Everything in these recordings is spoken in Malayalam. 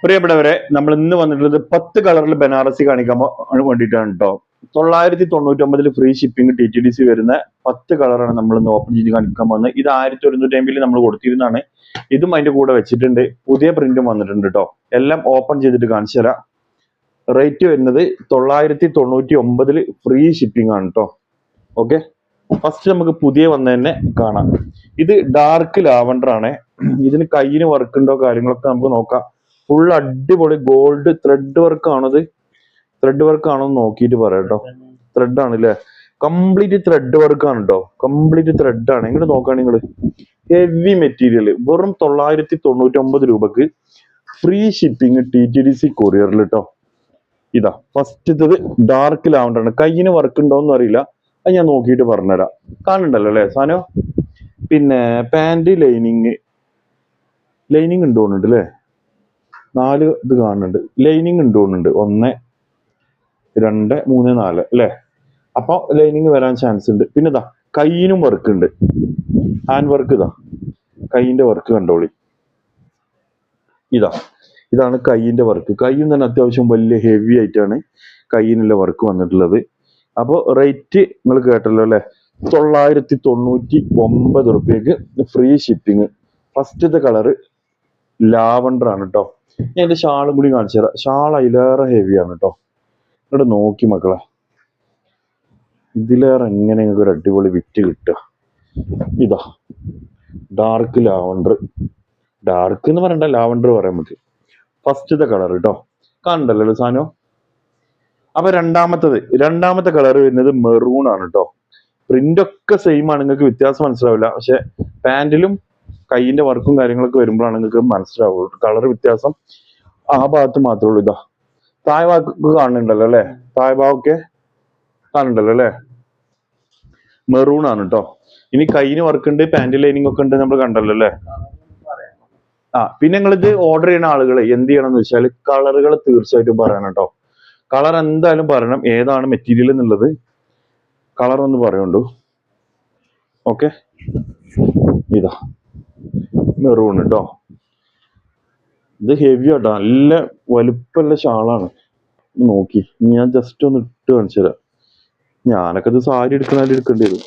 പ്രിയപ്പെട്ടവരെ, നമ്മൾ ഇന്ന് വന്നിട്ടുള്ളത് 10 കളറിൽ ബനാറസി കാണിക്കാൻ വേണ്ടിയിട്ടാണ് കേട്ടോ. 999 ഫ്രീ ഷിപ്പിംഗ് TTDC വരുന്ന 10 കളറാണ് നമ്മൾ ഇന്ന് ഓപ്പൺ ചെയ്ത് കാണിക്കാൻ പോകുന്നത്. ഇത് 1150 നമ്മൾ കൊടുത്തിരുന്നതാണ്. ഇതും അതിന്റെ കൂടെ വെച്ചിട്ടുണ്ട്. പുതിയ പ്രിന്റും വന്നിട്ടുണ്ട് കേട്ടോ. എല്ലാം ഓപ്പൺ ചെയ്തിട്ട് കാണിച്ചു തരാം. റേറ്റ് വരുന്നത് 999 ഫ്രീ ഷിപ്പിംഗ് ആണ് കേട്ടോ. ഓക്കെ, ഫസ്റ്റ് നമുക്ക് പുതിയ വന്നതന്നെ കാണാം. ഇത് ഡാർക്ക് ലാവണ്ടർ ആണ്. ഇതിന് കയ്യിന് വർക്ക് ഉണ്ടോ കാര്യങ്ങളൊക്കെ നമുക്ക് നോക്കാം. ഫുൾ അടിപൊളി ഗോൾഡ് ത്രെഡ് വർക്ക് ആണത്. ത്രെഡ് വർക്ക് ആണോ നോക്കിയിട്ട് പറയാം കേട്ടോ. ത്രെഡ് ആണ് അല്ലേ, കംപ്ലീറ്റ് ത്രെഡ് വർക്ക് ആണ് കേട്ടോ. കംപ്ലീറ്റ് ത്രെഡ് ആണ്. ഇങ്ങോട്ട് നോക്കുകയാണെങ്കിൽ നിങ്ങൾ ഹെവി മെറ്റീരിയൽ വെറും 999 രൂപക്ക് ഫ്രീ ഷിപ്പിംഗ് TTDC കൊറിയറിൽ കേട്ടോ. ഇതാ ഫസ്റ്റത്തത് ഡാർക്ക് ലാവണ്ടർ ആണ്. കയ്യിന് വർക്ക് ഉണ്ടോന്നും അറിയില്ല, അത് ഞാൻ നോക്കിയിട്ട് പറഞ്ഞുതരാം. കാണുന്നുണ്ടല്ലോ അല്ലേ സാധനം. പിന്നെ പാന്റ് ലൈനിങ് ഉണ്ട് തോന്നുന്നുണ്ട് അല്ലേ. 4 ഇത് കാണുന്നുണ്ട്. ലൈനിങ് ഉണ്ട് തോന്നുന്നുണ്ട്. 1 2 3 4 അല്ലേ. അപ്പൊ ലൈനിങ് വരാൻ ചാൻസ് ഉണ്ട്. പിന്നെ ഇതാ കയ്യിനും വർക്ക് ഉണ്ട്. Hand work. കയ്യിന്റെ വർക്ക് കണ്ടോളി. ഇതാണ് കയ്യിന്റെ വർക്ക്. കയ്യും തന്നെ അത്യാവശ്യം വലിയ ഹെവി ആയിട്ടാണ് കയ്യിനുള്ള വർക്ക് വന്നിട്ടുള്ളത്. അപ്പോൾ റേറ്റ് നിങ്ങൾ കേട്ടല്ലോ അല്ലെ, 999 റുപ്യക്ക് ഫ്രീ ഷിപ്പിംഗ്. ഫസ്റ്റത്തെ കളറ് ലാവണ്ടർ ആണ് കേട്ടോ. ഞാൻ എന്റെ ഷാളും കൂടി കാണിച്ചു തരാം. ഷാൾ അതിലേറെ ഹെവിയാണ് കേട്ടോ. ഇവിടെ നോക്കി മക്കളെ, ഇതിലേറെ എങ്ങനെ നിങ്ങൾക്ക് ഒരു അടിപൊളി വിറ്റ് കിട്ടുക. ഇതാ ഡാർക്ക് ലാവണ്ടർ. ഡാർക്ക് എന്ന് പറയണ്ട, ലാവണ്ടർ പറയാൻ നമുക്ക്. ഫസ്റ്റത്തെ കളർ കേട്ടോ. കാണണ്ടല്ലോ സാധനം. അപ്പൊ രണ്ടാമത്തെ കളർ വരുന്നത് മെറൂൺ ആണ് കേട്ടോ. പ്രിന്റ് ഒക്കെ സെയിം ആണ്, നിങ്ങൾക്ക് വ്യത്യാസം മനസ്സിലാവില്ല. പക്ഷെ പാന്റിലും കൈയിന്റെ വർക്കും കാര്യങ്ങളൊക്കെ വരുമ്പോഴാണ് നിങ്ങൾക്ക് മനസ്സിലാവുള്ളൂ കളർ വ്യത്യാസം. ആ ഭാഗത്ത് മാത്രമേ ഉള്ളൂ. ഇതാ താഴ് ഭാഗത്ത് കാണുന്നുണ്ടല്ലോ അല്ലെ, താഴ് ഭാഗമൊക്കെ കാണുന്നുണ്ടല്ലോ അല്ലെ. മെറൂൺ ആണ് കേട്ടോ. ഇനി കൈയിന് വർക്ക് ഉണ്ട്, പാന്റ് ലൈനിങ് ഒക്കെ ഉണ്ട്, നമ്മൾ കണ്ടല്ലോ അല്ലെ. പിന്നെ നിങ്ങൾ ഇത് ഓർഡർ ചെയ്യുന്ന ആളുകൾ എന്ത് ചെയ്യണം എന്ന് വെച്ചാൽ കളറുകൾ തീർച്ചയായിട്ടും പറയണം കേട്ടോ. കളർ എന്തായാലും പറയണം, ഏതാണ് മെറ്റീരിയൽ എന്നുള്ളത് കളർ ഒന്ന് പറയുണ്ടു. ഓക്കെ, ഇതാ മെറൂൺ കേട്ടോ. ഇത് ഹെവി ആട്ടോ, നല്ല വലുപ്പമുള്ള ഷാളാണ്. നോക്കി ഞാൻ ജസ്റ്റ് ഒന്ന് ഇട്ട് കാണിച്ചു തരാം. ഞാനൊക്കെ ഇത് സാരി എടുക്കേണ്ടി വരും.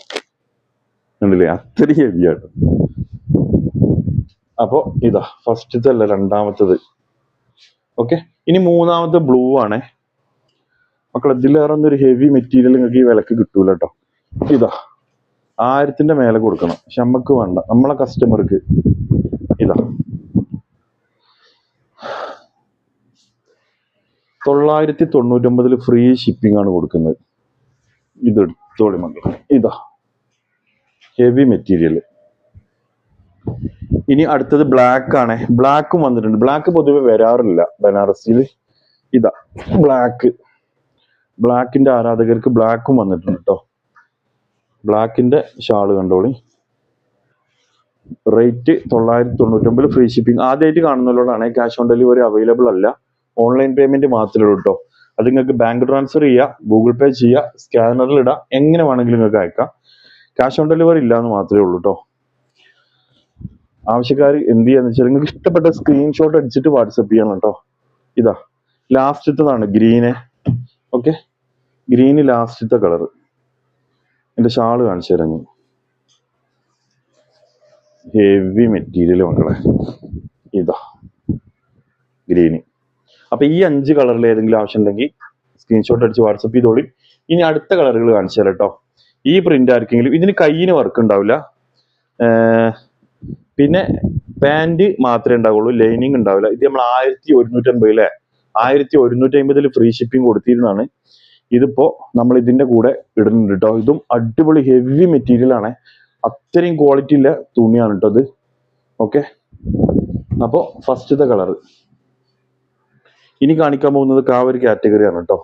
കണ്ടില്ലേ, അത്രയും ഹെവി ആട്ടോ. അപ്പൊ ഇതാ ഫസ്റ്റത്തെ അല്ല, രണ്ടാമത്തത്. ഓക്കെ, ഇനി മൂന്നാമത്തെ ബ്ലൂ ആണ് മക്കളെ. ഇതിലേറെ ഒന്നൊരു ഹെവി മെറ്റീരിയൽ നിങ്ങൾക്ക് ഈ വിലക്ക് കിട്ടൂല കേട്ടോ. ഇതാ 1000 മേലെ കൊടുക്കണം, പക്ഷെ നമ്മക്ക് വേണ്ട, നമ്മളെ കസ്റ്റമർക്ക്. ഇതാ 999 ഫ്രീ ഷിപ്പിംഗ് ആണ് കൊടുക്കുന്നത്. ഇത് എടുത്തോളി മക്കളെ. ഇതാ ഹെവി മെറ്റീരിയൽ. ഇനി അടുത്തത് ബ്ലാക്ക് ആണ്. ബ്ലാക്കും വന്നിട്ടുണ്ട്. ബ്ലാക്ക് പൊതുവെ വരാറില്ല ബനാറസിയിൽ. ഇതാ ബ്ലാക്കിന്റെ ആരാധകർക്ക് ബ്ലാക്കും വന്നിട്ടുണ്ട് കേട്ടോ. ബ്ലാക്കിന്റെ ഷാള് കണ്ടോളി. Rate 999 free shipping. ആദ്യമായിട്ട് കാണുന്നവരോടാണ് ക്യാഷ് ഓൺ ഡെലിവറി അവൈലബിൾ അല്ല, ഓൺലൈൻ പേയ്മെന്റ് മാത്രമേ ഉള്ളൂ കേട്ടോ. അത് നിങ്ങൾക്ക് ബാങ്ക് ട്രാൻസ്ഫർ ചെയ്യുക, ഗൂഗിൾ പേ ചെയ്യുക, സ്കാനറിൽ ഇടാം, എങ്ങനെ വേണമെങ്കിലും നിങ്ങൾക്ക് അയക്കാം. ക്യാഷ് ഓൺ ഡെലിവറി ഇല്ലാന്ന് മാത്രമേ ഉള്ളൂ കേട്ടോ. ആവശ്യക്കാർ എന്ത് ചെയ്യാന്ന് വെച്ചാൽ നിങ്ങൾക്ക് ഇഷ്ടപ്പെട്ട സ്ക്രീൻഷോട്ട് അടിച്ചിട്ട് വാട്സപ്പ് ചെയ്യണം കേട്ടോ. ഇതാ ലാസ്റ്റത്തതാണ് ഗ്രീന്. ഓക്കെ, ഗ്രീന് ലാസ്റ്റത്തെ കളർ. എന്റെ ഷാള് കാണിച്ചു തരാം. ഹെവി മെറ്റീരിയൽ മക്കളെ. ഇതാ ഗ്രീന്. അപ്പൊ ഈ 5 കളറിൽ ഏതെങ്കിലും ആവശ്യം ഉണ്ടെങ്കിൽ സ്ക്രീൻഷോട്ട് അടിച്ച് വാട്സപ്പ് ചെയ്തോളി. ഇനി അടുത്ത കളറുകൾ കാണിച്ചു തരാം കേട്ടോ. ഈ പ്രിന്റ് ആർക്കെങ്കിലും, ഇതിന് കയ്യിന് വർക്ക് ഉണ്ടാവില്ല, പിന്നെ പാന്റ് മാത്രമേ ഉണ്ടാവുള്ളൂ, ലൈനിങ് ഉണ്ടാവില്ല. ഇത് നമ്മൾ 1150 അല്ലേ, 1150 ഫ്രീ ഷിപ്പിംഗ് കൊടുത്തിരുന്നതാണ്. ഇതിപ്പോ നമ്മൾ ഇതിന്റെ കൂടെ ഇടുന്നുണ്ട് കേട്ടോ. ഇതും അടിപൊളി ഹെവി മെറ്റീരിയൽ ആണ്, അത്രയും ക്വാളിറ്റി ഉള്ള തുണിയാണ് കേട്ടോ ഇത്. ഓക്കെ, അപ്പോ ഫസ്റ്റത്തെ കളർ. ഇനി കാണിക്കാൻ പോകുന്നത് ആ ഒരു കാറ്റഗറി ആണ് കേട്ടോ.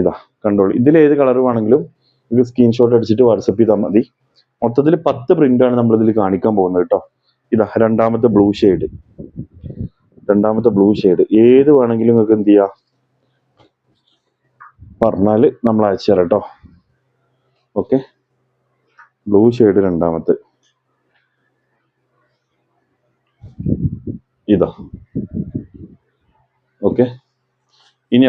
ഇതാ കണ്ടോളൂ. ഇതിൽ ഏത് കളർ വേണമെങ്കിലും ഇത് സ്ക്രീൻഷോട്ട് അടിച്ചിട്ട് വാട്സപ്പ് ചെയ്താൽ മതി. മൊത്തത്തിൽ 10 പ്രിന്റ് ആണ് നമ്മൾ ഇതിൽ കാണിക്കാൻ പോകുന്നത് കേട്ടോ. ഇതാ രണ്ടാമത്തെ ബ്ലൂ ഷെയ്ഡ്. ഏത് വേണമെങ്കിലും നിങ്ങൾക്ക് എന്ത് ചെയ്യാം പറഞ്ഞാല് നമ്മൾ അയച്ചു തരാം കേട്ടോ. ഓക്കെ, ബ്ലൂ ഷെയ്ഡ് രണ്ടാമത്തെ. ഇതാ ഓക്കെ. ഇനി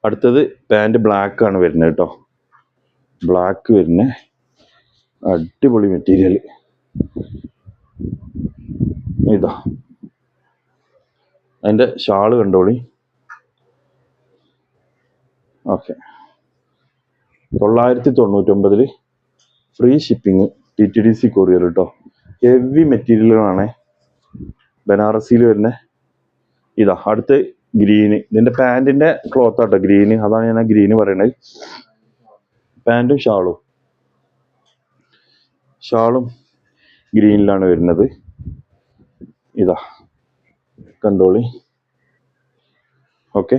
അടുത്തത് പാൻറ് ബ്ലാക്ക് ആണ് വരുന്നത് കേട്ടോ. ബ്ലാക്ക് വരുന്ന അടിപൊളി മെറ്റീരിയൽ ഇതാ. അതിൻ്റെ ഷാള് കണ്ടോളി. Okay. 999 free shipping, TTDC courier കേട്ടോ. ഹെവി മെറ്റീരിയലുകളാണ് ബനാറസിയിൽ വരുന്ന. ഇതാ അടുത്ത് ഗ്രീന്. ഇതിന്റെ പാൻറ്റിന്റെ ക്ലോത്ത് ആട്ടോ ഗ്രീന്. അതാണ് ഞാൻ ആ ഗ്രീന് പറയണത്. പാൻറ്റും ഷാളും ഗ്രീനിലാണ് വരുന്നത്. ഇതാ കണ്ടോളി. ഓക്കെ.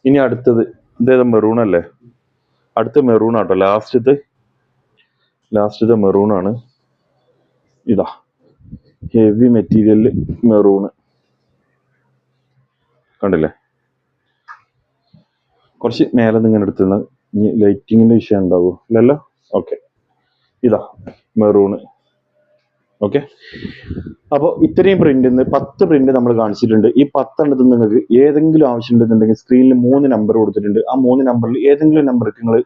ഇനി അടുത്തത് ഇതേതാ, മെറൂൺ അല്ലേ? അടുത്ത മെറൂൺ ആട്ടോ. ലാസ്റ്റത്തെ മെറൂൺ ആണ്. ഇതാ ഹെവി മെറ്റീരിയൽ മെറൂണ് കണ്ടില്ലേ? കുറച്ച് മേലെ നിന്ന് ഇങ്ങനെ എടുത്തുന്ന ലൈറ്റിങ്ങിന്റെ വിഷയം ഉണ്ടാവോ? ഇല്ലല്ലോ. ഓക്കെ. ഇതാ മെറൂണ്. ഓക്കെ. അപ്പോൾ ഇത്രയും പ്രിന്റ് 10 പ്രിന്റ് നമ്മൾ കാണിച്ചിട്ടുണ്ട്. ഈ 10 എണ്ണത്തിൽ നിങ്ങൾക്ക് ഏതെങ്കിലും ആവശ്യം ഉണ്ടെന്നുണ്ടെങ്കിൽ സ്ക്രീനിൽ 3 നമ്പർ കൊടുത്തിട്ടുണ്ട്. ആ 3 നമ്പറിൽ ഏതെങ്കിലും നമ്പർക്ക് നിങ്ങൾ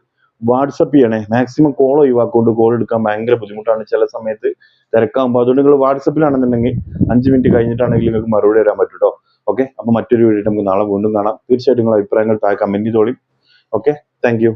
വാട്സപ്പ് ചെയ്യണേ. മാക്സിമം കോൾ ഒഴിവാക്കൊണ്ട്, കോൾ എടുക്കാൻ ഭയങ്കര ബുദ്ധിമുട്ടാണ് ചില സമയത്ത്, തിരക്കാകുമ്പോൾ. അതുകൊണ്ട് നിങ്ങൾ വാട്സപ്പിലാണെന്നുണ്ടെങ്കിൽ 5 മിനിറ്റ് കഴിഞ്ഞിട്ടാണെങ്കിൽ നിങ്ങൾക്ക് മറുപടി തരാൻ പറ്റും കേട്ടോ. ഓക്കെ. അപ്പോൾ മറ്റൊരു വീഡിയോ നമുക്ക് നാളെ വീണ്ടും കാണാം. തീർച്ചയായിട്ടും നിങ്ങളുടെ അഭിപ്രായങ്ങൾ താഴെ കമന്റ് ചെയ്തോളി. ഓക്കെ. Thank you.